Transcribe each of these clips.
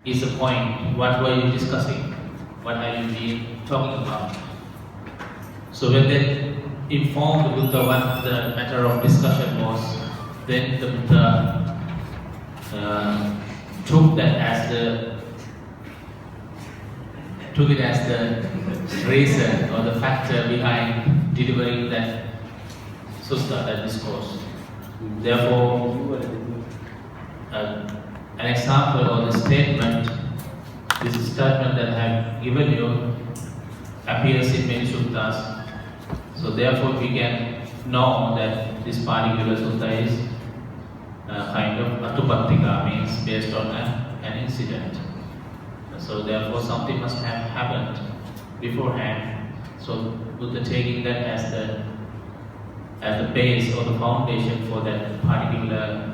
is the point. What were you discussing? What have you been talking about? So when they informed the Buddha what the matter of discussion was, then the Buddha took it as the reason or the factor behind delivering that sutta, that discourse. Therefore, an example or the statement, this statement that I have given you appears in many suttas. So therefore we can know that this particular sutta is kind of atupattika, means based on an incident. So therefore something must have happened beforehand. So Buddha taking that as the base or the foundation for that particular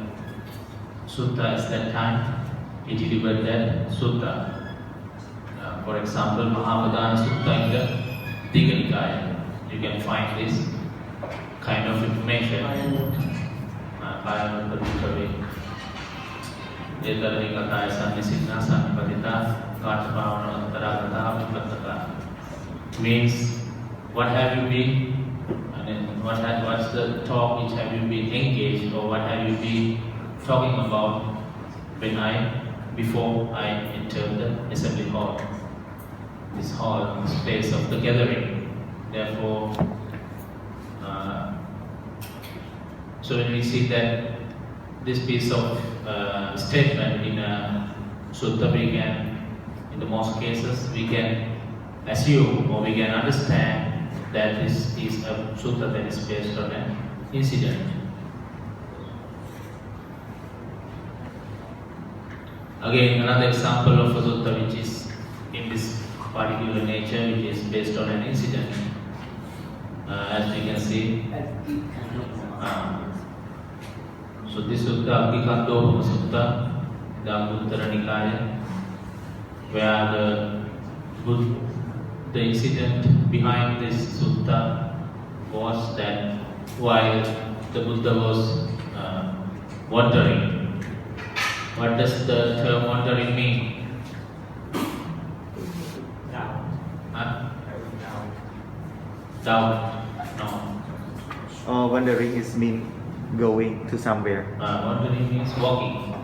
sutta at that time, he delivered that sutta. For example, Mahapadana Sutta in the Digha Nikaya. You can find this kind of information. Kaya Bhikkave Etarani Kataya Sannisinna Sannipatita Gātapāvana Antarāgata Vipattaka. Means, what have you been, what's the talk which have you been engaged, or what have you been talking about before I entered the assembly hall, this hall, this place of the gathering. Therefore, so when we see that this piece of statement in a sutta, we can, in the most cases, we can assume or we can understand that this is a sutta that is based on an incident. Again, another example of a sutta which is in this particular nature, which is based on an incident. As we can see, so this sutta, Abhikandopama Sutta, the Anguttara Nikaya, where the incident behind this sutta was that while the Buddha was wandering. What does the term wandering mean? Down. No. Wandering is mean going to somewhere. Wandering means walking.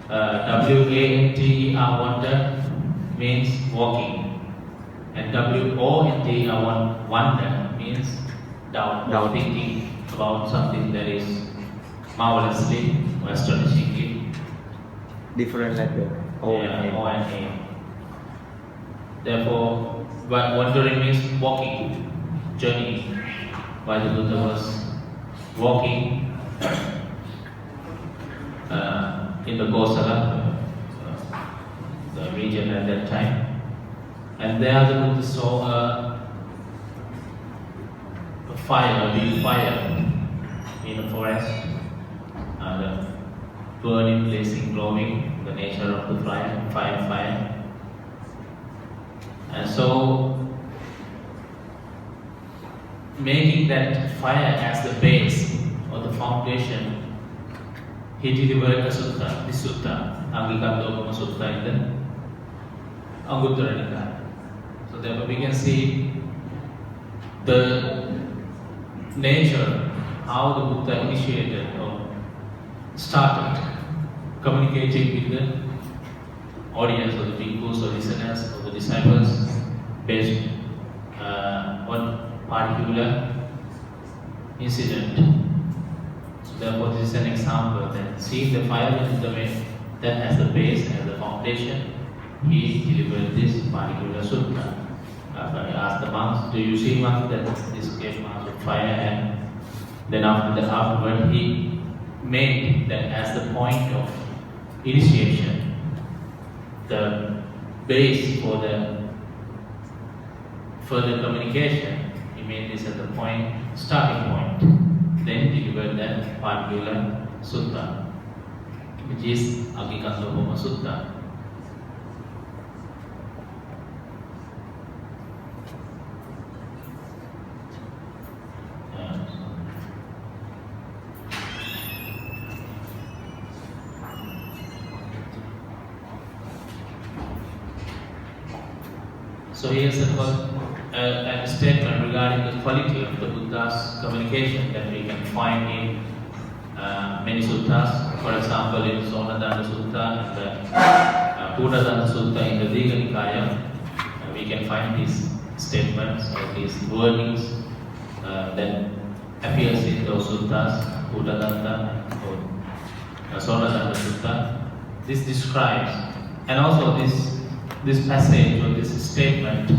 W-A-N-T-E-R, wander means walking. And W-O-N-D-E-R, wonder means doubt or thinking about something that is marvelously or astonishingly. Different letter. O and A. Therefore, wandering means walking, journeying. While the Buddha was walking in the Kosala, the region at that time, and there the Buddha saw a big fire in the forest, the burning, blazing, glowing, the nature of the fire. And so, making that fire as the base or the foundation, he delivered a sutta, this sutta, Angikandopama Sutta in the Anguttara Nikaya. So therefore we can see the nature, how the Buddha initiated or started communicating with the audience or the bhikkhus or listeners or the disciples based on particular incident. So therefore this is an example that seeing the fire in the way that as the base, as the foundation, he delivered this particular sutta. I asked the monks, do you see monks that this gave monks of fire, and then afterward he made that as the point of initiation, the base for the further communication. He made this as the starting point, then delivered that particular sutta, which is Abhikandopama Sutta. So here's a statement regarding the quality of the Buddha's communication that we can find in many suttas. For example, in Sonadana Sutta and the Buddhadana Sutta in the Digha Nikaya, we can find these statements or these wordings that appears in those suttas, Buddhadana or Sonadana Sutta. This describes, and also this passage or this statement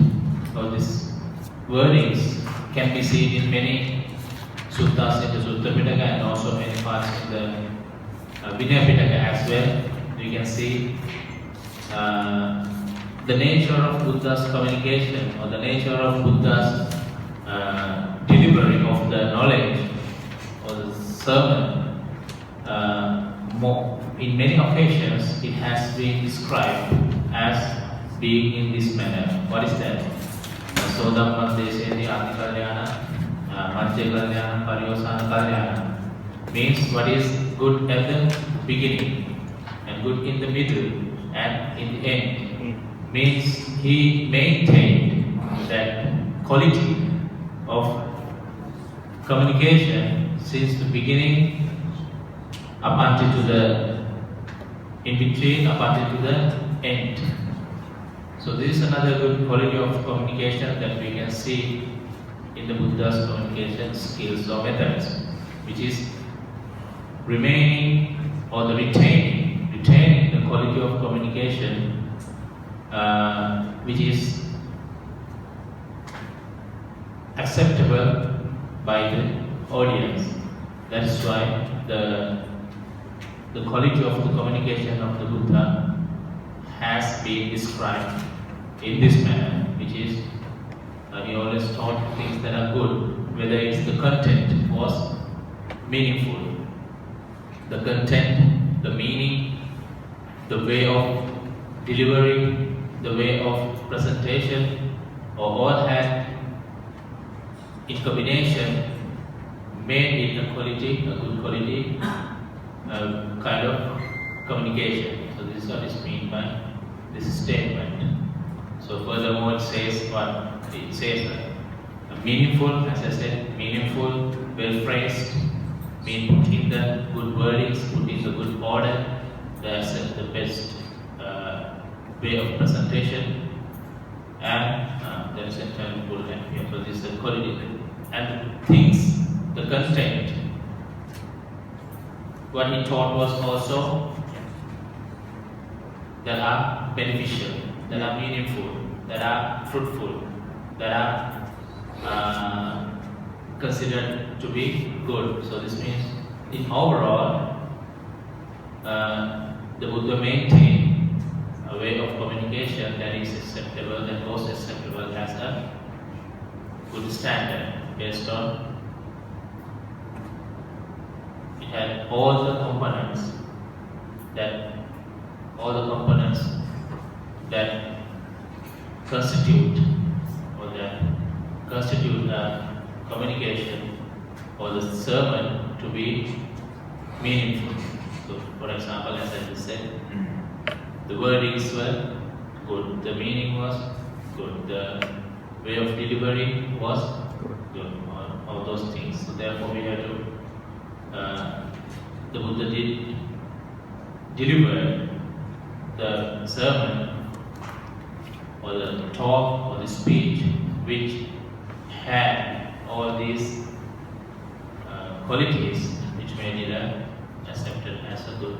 or this wordings can be seen in many suttas in the Sutta Pitaka and also many parts in the Vinaya Pitaka as well. You can see the nature of Buddha's communication or the nature of Buddha's delivery of the knowledge or the sermon. In many occasions, it has been described as being in this manner. What is that? So dhamma deseni adi kalyana, madhya kalyana, pariyosana kalyana means what is good at the beginning and good in the middle and in the end. Means he maintained that quality of communication since the beginning up until to the in between up until to the end. So this is another good quality of communication that we can see in the Buddha's communication skills or methods, which is retaining the quality of communication which is acceptable by the audience. That is why the quality of the communication of the Buddha has been described in this manner, which is he always taught things that are good, whether it's the content was meaningful. The content, the meaning, the way of delivery, the way of presentation, or all had in combination made it a good quality kind of communication. So this is what is meant by this statement. So furthermore, it says what? It says meaningful, as I said, meaningful, well phrased, mean put in the good wordings, put in the good order, that's the best way of presentation, and there is a term full and here. So this is the quality and things, the content. What he taught was also that are beneficial, that are meaningful, that are fruitful, that are considered to be good. So this means in overall the Buddha maintained a way of communication that is acceptable, that was acceptable as a good standard based on it had all the components that constitute a communication or the sermon to be meaningful. So, for example, as I just said, the wordings were good, the meaning was good, the way of delivery was good, all those things. So, therefore, we have to the Buddha did deliver the sermon or the talk or the speech which had all these qualities which made it accepted as a good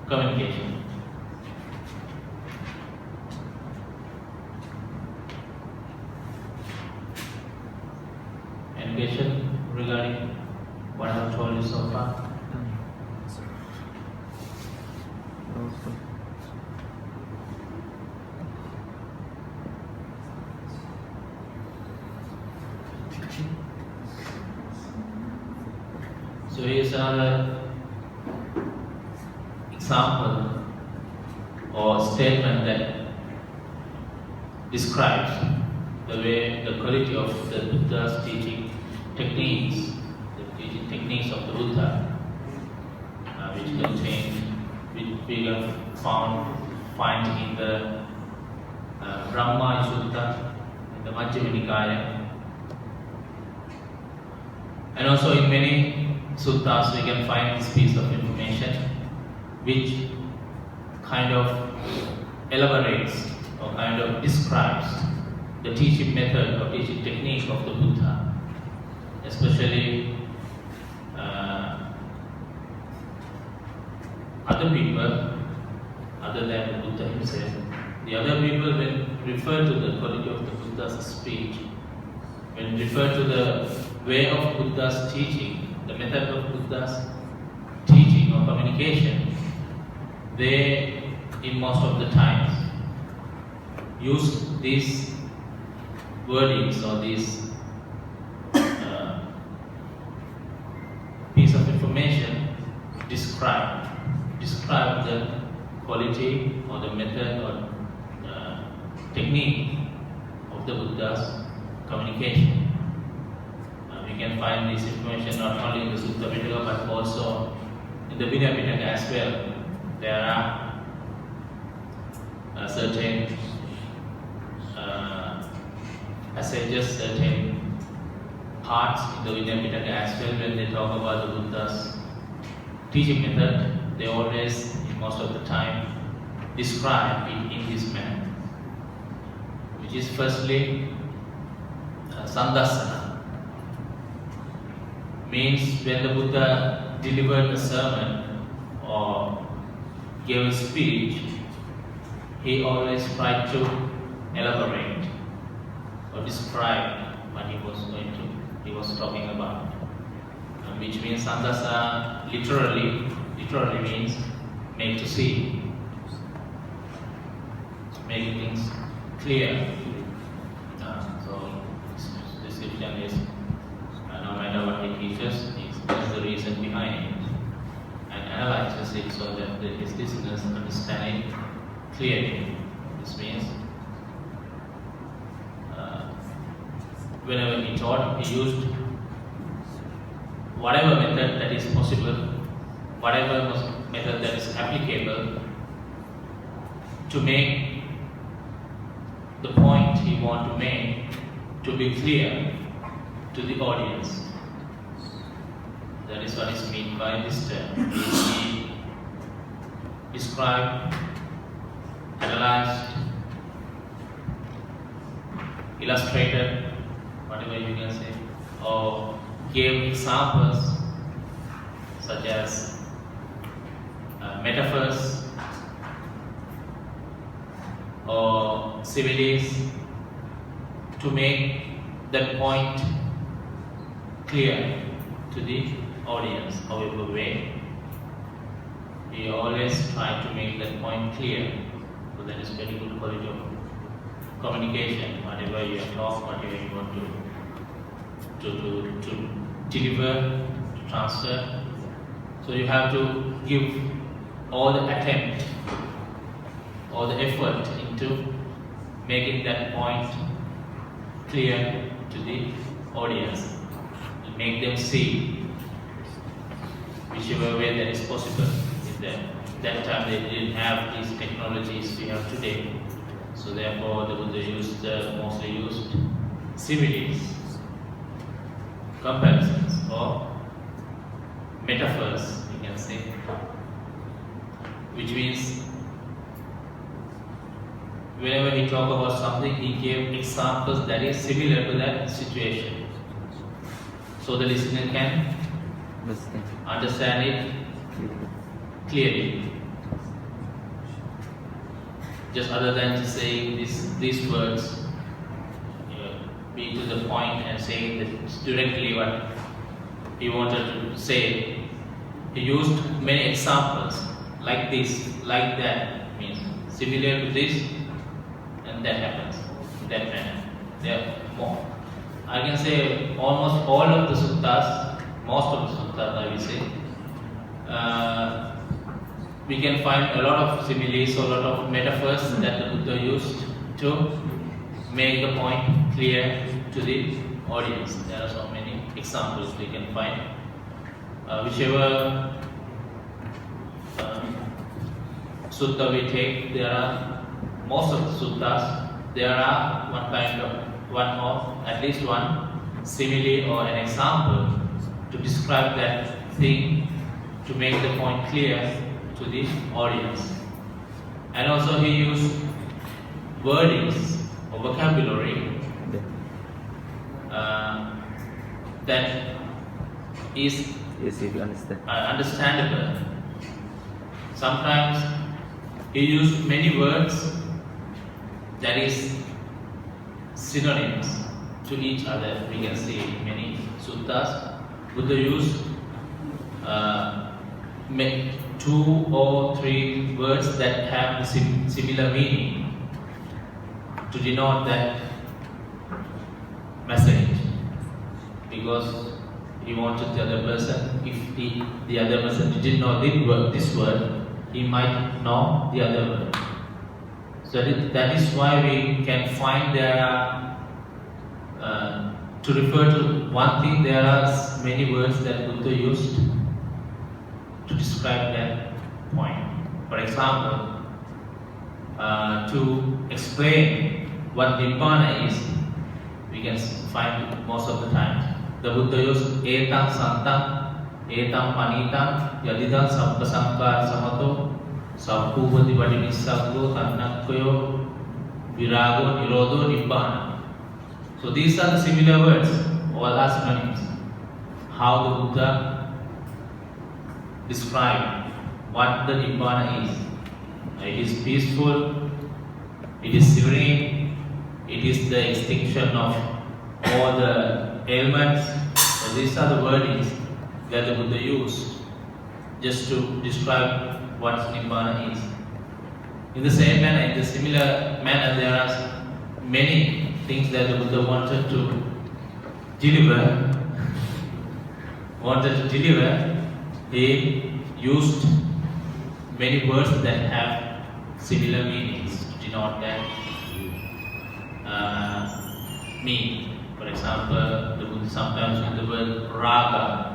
communication. Any question regarding what I have told you so far? So here's another example or statement that describes the quality of the Buddha's teaching techniques, the teaching techniques of the Buddha, which we have find in the Brahma Sutta in the Majjhima Nikaya. And also in many suttas we can find this piece of information which kind of elaborates or kind of describes the teaching method or teaching technique of the Buddha, especially other people other than the Buddha himself. The other people, when refer to the quality of the Buddha's speech, when refer to the way of Buddha's teaching, the method of Buddha's teaching or communication, they, in most of the times, use these wordings or these piece of information to describe the quality or the method or technique of the Buddha's communication. We can find this information not only in the Sutta Pitaka but also in the Vinaya Pitaka as well. There are certain passages, certain parts in the Vinaya Pitaka as well when they talk about the Buddha's teaching method. They always, most of the time, describe it in this manner, which is firstly Sandasana. Means when the Buddha delivered a sermon or gave a speech, he always tried to elaborate or describe what he was talking about. Which means Sandasana literally means make to see, making things clear. So this description is no matter what he teaches, there's the reason behind it, and analyzes it so that his listeners understand it clearly. This means whenever he taught, he used whatever method that is possible, whatever method that is applicable to make the point he want to make to be clear to the audience. That is what is meant by this term. He described, analyzed, illustrated, whatever you can say, or gave examples such as metaphors or similes to make that point clear to the audience. However way, he always tried to make that point clear. So that is very good quality of communication. Whatever you talk, whatever you want to deliver, to transfer. So you have to give all the attempt, all the effort into making that point clear to the audience, and make them see whichever way that is possible. That time they didn't have these technologies we have today, so therefore the Buddha mostly used similes, comparisons or metaphors, you can say, which means whenever he talked about something, he gave examples that is similar to that situation, so the listener can understand it clearly. Just other than just saying these words, be to the point and saying that directly what he wanted to say. He used many examples like this, like that, means similar to this, and that happens in that manner. There are more. I can say almost all of the suttas, most of the suttas I will say, we can find a lot of similes or a lot of metaphors that the Buddha used to make the point clear to the audience. There are so many examples we can find. Whichever sutta we take, there are most of the suttas there are one or at least one simile or an example to describe that thing, to make the point clear to the audience. And also he used wordings or vocabulary that is easy to understand. Understandable. Sometimes he used many words that is synonyms to each other. We can see in many suttas, Buddha used two or three words that have the similar meaning to denote that message, because he wanted the other person, if the other person didn't know this word, he might know the other word. So that is why we can find there are, to refer to one thing, there are many words that Buddha used to describe that point. For example, to explain what Nibbana is, we can find it most of the time. The Buddha used etang santang, etang panitang, yadidang sampasankar samato, sampuvati vadinissaggo, tannakkayo, virago, nirodho, nibbana. So these are the similar words, all are synonyms. How the Buddha described what the nibbana is. It is peaceful, it is serene, it is the extinction of all the ailments. So these are the wordings that the Buddha used just to describe what nibbana is. In the same manner, in the similar manner, there are many things that the Buddha wanted to deliver. He used many words that have similar meanings to denote that meaning. For example, the Buddha sometimes use the word raga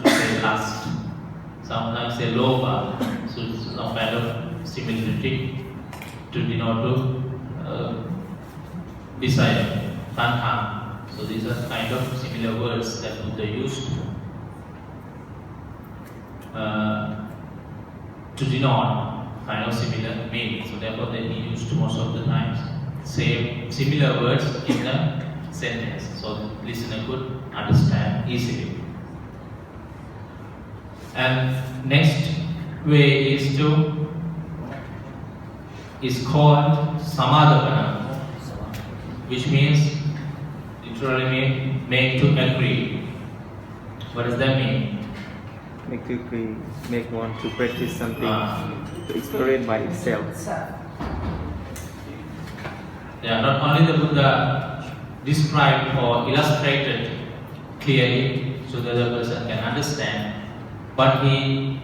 to say lust, sometimes say lobha, so some kind of similarity to denote desire, tanha. So these are kind of similar words that Buddha used to denote kind of similar meaning. So therefore, then he used most of the times similar words in the sentence, so the listener could understand easily. And next way is called samadhana, which means literally make to agree. What does that mean? Make to agree, make one to practice something to experience by itself. Yeah, not only the Buddha described or illustrated clearly so that the person can understand, but he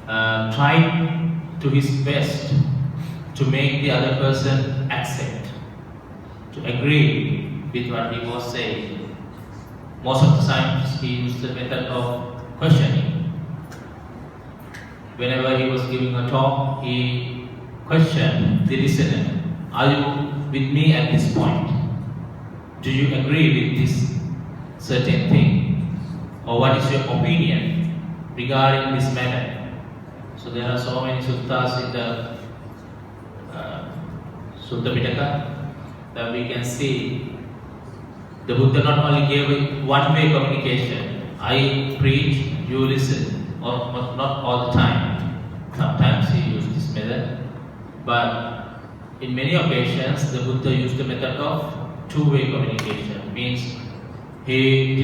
tried to his best to make the other person accept, to agree with what he was saying. Most of the times he used the method of questioning. Whenever he was giving a talk, he questioned the listener. Are you with me at this point? Do you agree with this certain thing? Or what is your opinion regarding this matter? So there are so many suttas in the Sutta Pitaka that we can see the Buddha not only gave one-way communication. I preach, you listen, or not all the time. Sometimes he used this method, but in many occasions, the Buddha used the method of two-way communication. Means he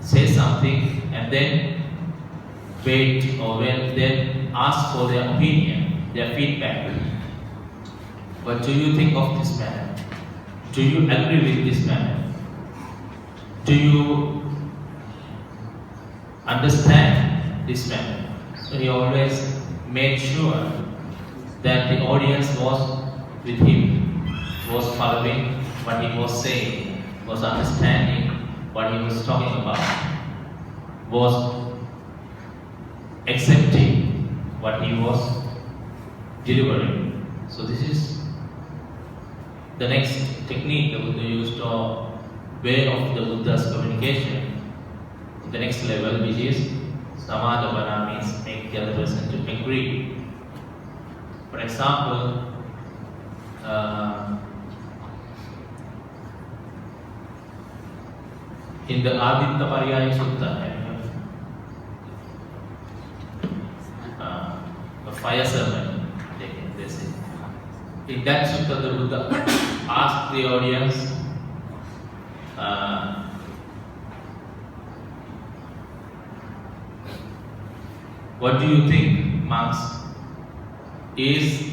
say something and then wait or then ask for their opinion, their feedback. What do you think of this matter? Do you agree with this matter? Do you understand this matter? So he always made sure that the audience was with him, was following what he was saying, was understanding what he was talking about, was accepting what he was delivering. So this is the next technique the Buddha used, or way of the Buddha's communication. The next level, which is samadhavana, means make the other person to agree. For example, in the Aditya Pariyaya Sutta, a fire sermon, they say. In that sutta, the Buddha asked the audience, what do you think, monks, is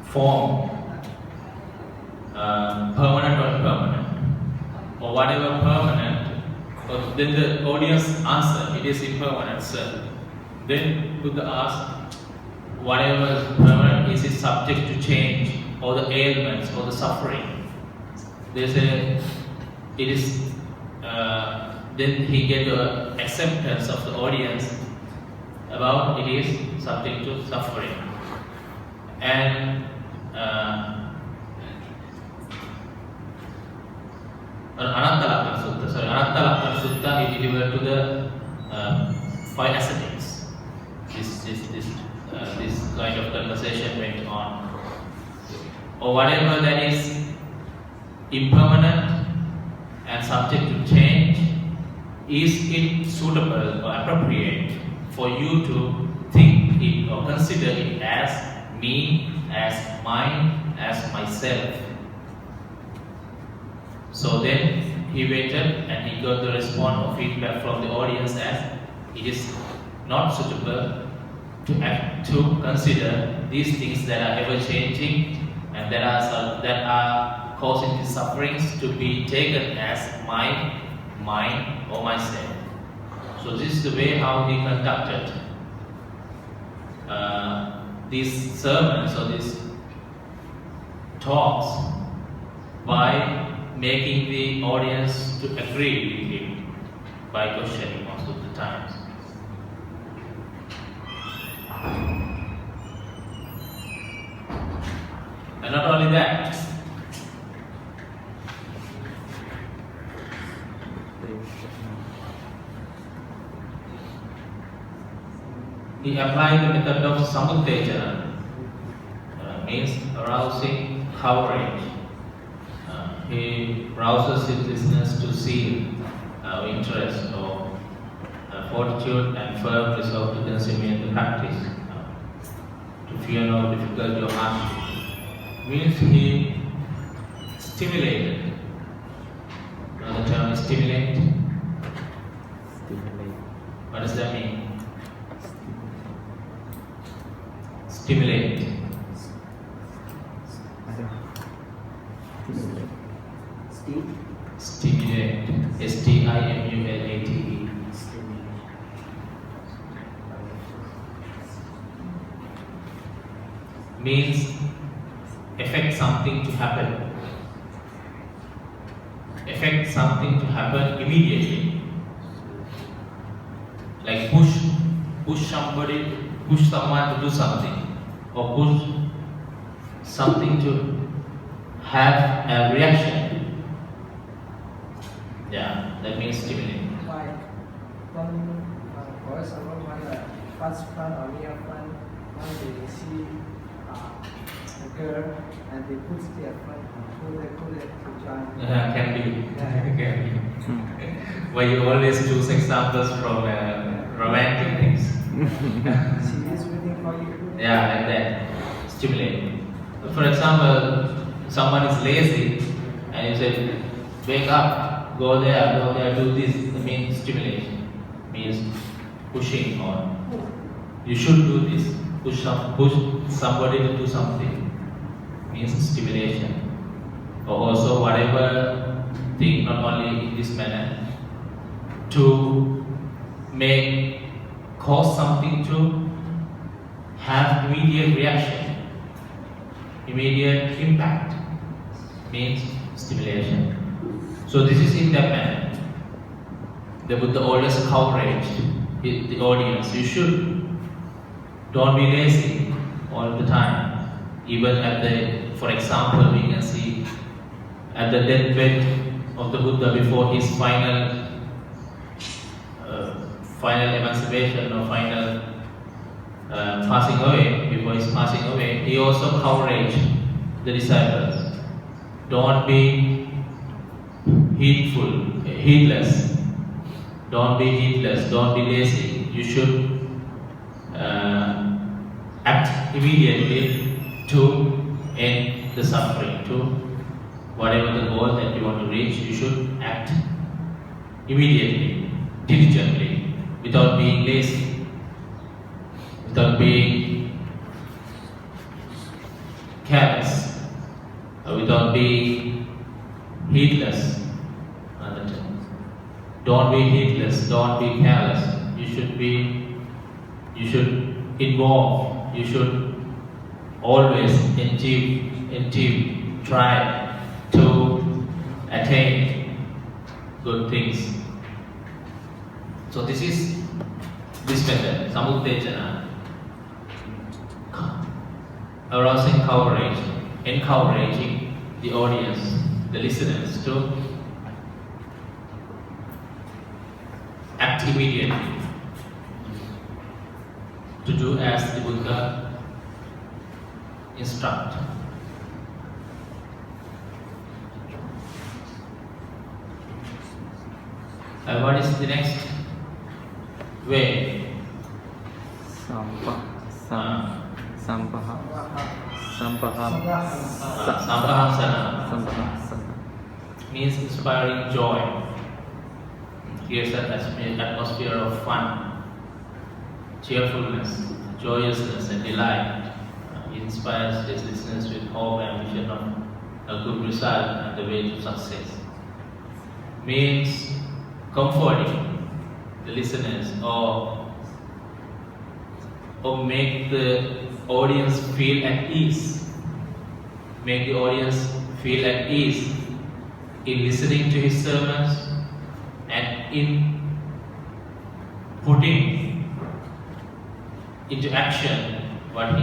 form permanent or impermanent, or whatever permanent? Then the audience answer, it is impermanent, sir. Then Buddha asked, whatever is permanent, is it subject to change, or the ailments, or the suffering? They say it is. Then he gave the acceptance of the audience about it is subject to suffering. And Anatta Sutta, he delivered to the five ascetics. This kind of conversation went on. Or whatever that is impermanent and subject to change, is it suitable or appropriate for you to think it or consider it as me, as mine, as myself? So then he waited and he got the response or feedback from the audience as it is not suitable to consider these things that are ever changing and that are causing these sufferings to be taken as my, mine, or myself. So this is the way how he conducted these sermons or these talks, by making the audience to agree with him by questioning most of the times. And not only that, he applied the method of samuttejana, means arousing courage. He rouses his listeners to see interest or fortitude and firm resolve to consummate the practice, to fear no difficulty or hardship. Means he stimulated. Another term is stimulate. What does that mean? Stimulate. Stimulate. S-T-I-M-U-L-A-T-E. Means affect something to happen. Affect something to happen immediately. Like push someone to do something, or push something to have a reaction. Yeah, that means stimulate. Like for example, when a fast friend or near friend, when they see a girl and they push their friend, pull it to join. Can be. Can be. Why you always choose examples from romantic things? She is waiting for you. Yeah, like that. Stimulate. For example, someone is lazy and you say, wake up, go there, do this. It means stimulation. Means pushing on. You should do this. Push somebody to do something. Means stimulation. Or also whatever thing, not only in this manner, to cause something to have immediate reaction, immediate impact, means stimulation. So this is in that manner. The Buddha always encouraged the audience. You should Don't be lazy all the time. Even at the, for example, we can see at the deathbed of the Buddha before his final emancipation or final passing away, before his passing away, he also encouraged the disciples, don't be heedless, don't be heedless, don't be lazy. You should act immediately to end the suffering, to whatever the goal that you want to reach. You should act immediately, diligently, without being lazy, without being careless, or without being heedless. Don't be heedless, don't be careless. You should involve, you should always try to attain good things. So this is this method, samuttejana, arousing encouraging the audience, the listeners to act immediately, to do as the Buddha instruct. And what is the next way? Sambhahasana means inspiring joy. Creates an atmosphere of fun, cheerfulness, joyousness and delight. It inspires his listeners with hope and vision of a good result and the way to success. Means comforting the listeners or make the audience feel at ease. Make the audience feel at ease in listening to his sermons and in putting into action what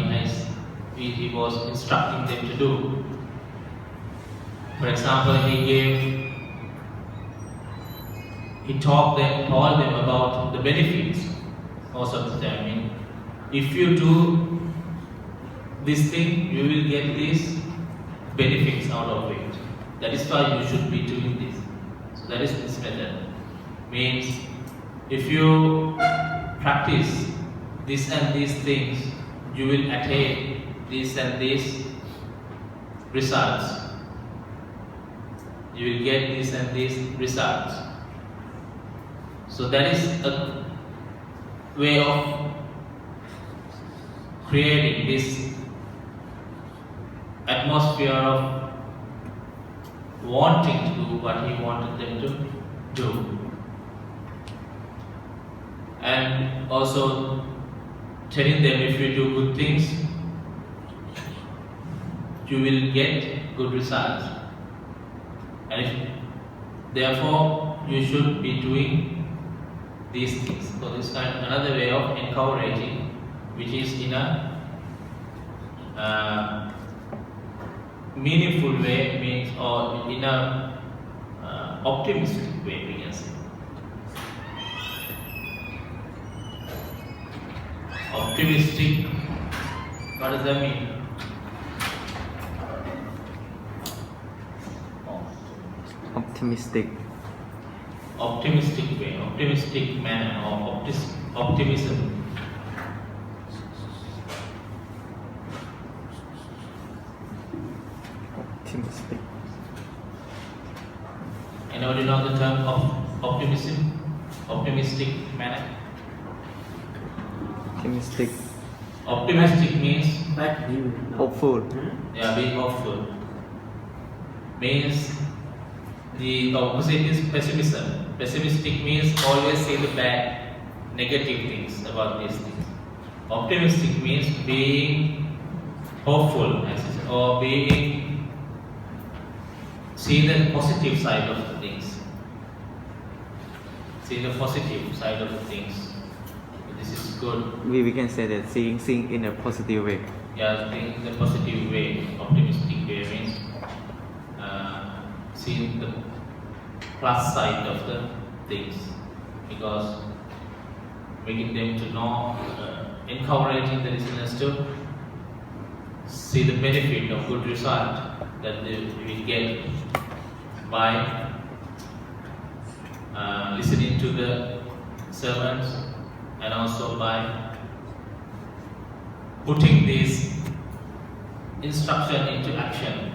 he was instructing them to do. For example, he told them about the benefits most of the time. If you do this thing, you will get these benefits out of it. That is why you should be doing this. So that is this method. Means if you practice this and these things, you will attain this and these results. You will get this and these results. So that is a way of creating this atmosphere of wanting to do what he wanted them to do. And also telling them, if you do good things, you will get good results. And therefore, you should be doing these things. So this kind of another way of encouraging, which is in a meaningful way, means, or in a optimistic way, we can say. Optimistic, what does that mean? Optimistic way, optimistic manner, or optimism. Optimistic. Anybody know the term of optimism? Optimistic manner? Optimistic means hopeful. Yeah, being hopeful. Means the opposite is pessimism. Pessimistic means always say the bad, negative things about these things. Optimistic means being hopeful, or being see the positive side of the things. See the positive side of the things. This is good. We can say that seeing in a positive way. Yeah, think in the positive way, optimistic way means seeing the plus side of the things, because making them to know, encouraging the listeners to see the benefit of good result that they will get by listening to the sermons, and also by putting this instruction into action,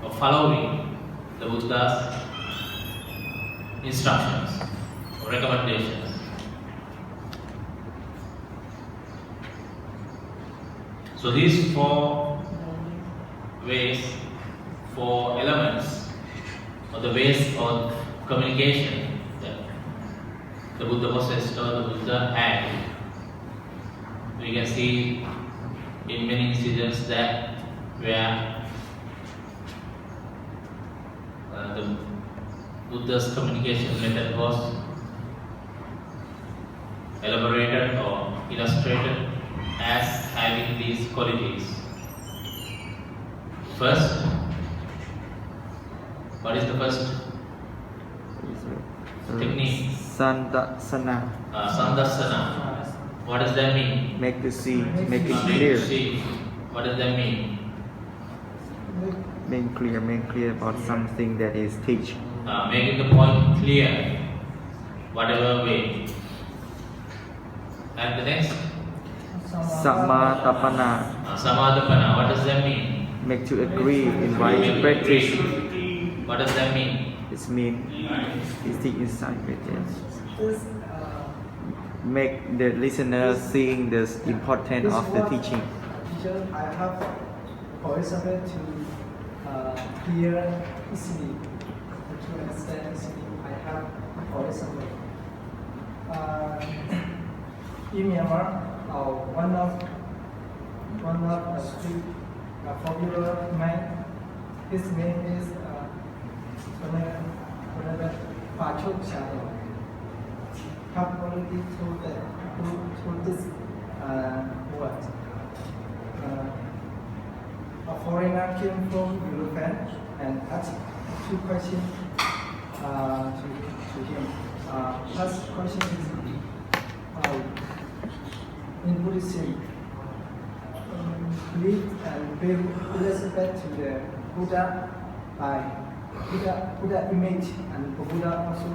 or following the Buddha's instructions or recommendations. So these four ways, four elements, or the ways of communication that the Buddha possessed or the Buddha had, we can see in many incidents that where the Buddha's communication method was elaborated or illustrated as having these qualities. First, what is the first technique? Sandasana. Sandasana. What does that mean? Make the see, make it Make clear. see. What does that mean? Make clear about something that is teach. Making the point clear, whatever way. And the next? Samadapana. Samadapana. What does that mean? Make to agree, invite to practice. What does that mean? It means it's the insight with it. This, Make the listener seeing the importance of the teaching. teacher, I have, for example, to hear easily, to understand easily. I have, for example, in Myanmar, one of the popular man, his name is Venerable have already told that told this what a foreigner came from Europe and asked two questions to him. First question is in Buddhism, believe and pay respect to the Buddha by Buddha image, and Buddha also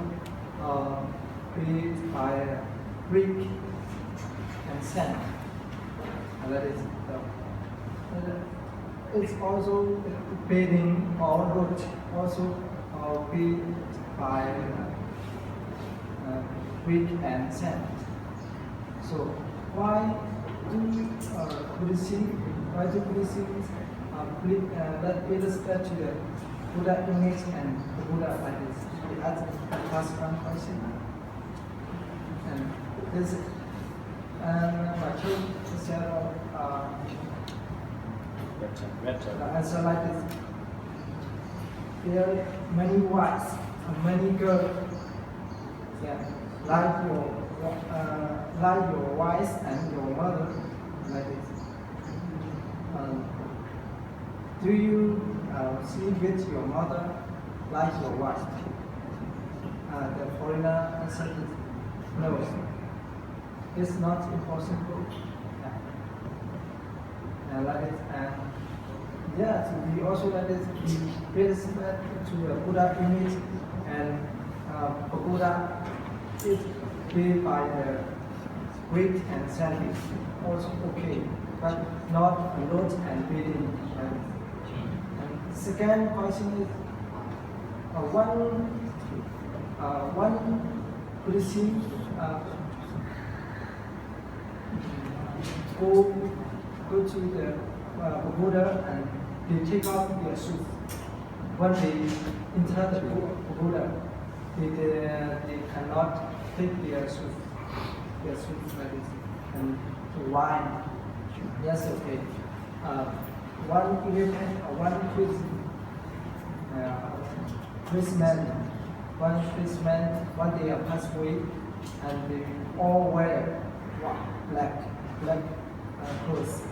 created by brick and sand. And that is it's also building or road also built by brick and sand. So why do Buddhism that pay respect to the Buddha image and the Buddha like this? We ask the first one question. And this Machu said answer like this. There are many wives and many girls. Yeah, like your wives and your mother, like this. Do you sleep with your mother like your wife? The foreigner answered, no, it's not impossible. Yeah. Like it, and yeah, so we also like this, we pay respect to the Buddha image, and Buddha is built by the brick and sand, also okay, but not a road and building. And second question is, one Buddhism go to the Buddha and they take off their shoes. When they enter the Buddha, they cannot take their shoes like this, and to wine. Yes, okay. One European or one Christmas, one day passed away, and they all wear black clothes.